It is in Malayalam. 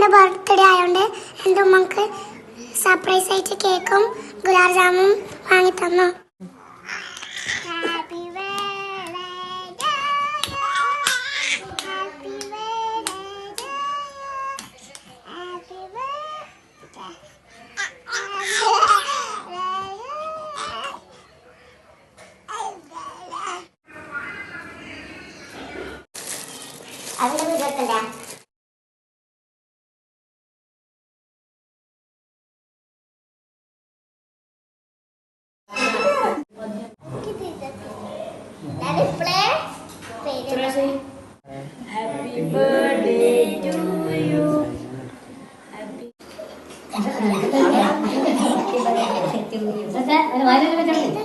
എൻ്റെ ബർത്ത്ഡേ ആയതുകൊണ്ട് എൻ്റെ ഉമ്മക്ക് സർപ്രൈസ് ആയിട്ട് കേക്കും ഗുലാബ് ജാമും വാങ്ങി തന്നു. അതിന്റെ വീട്ടിലെത്തണ്ട Happy birthday to you. Happy birthday to you.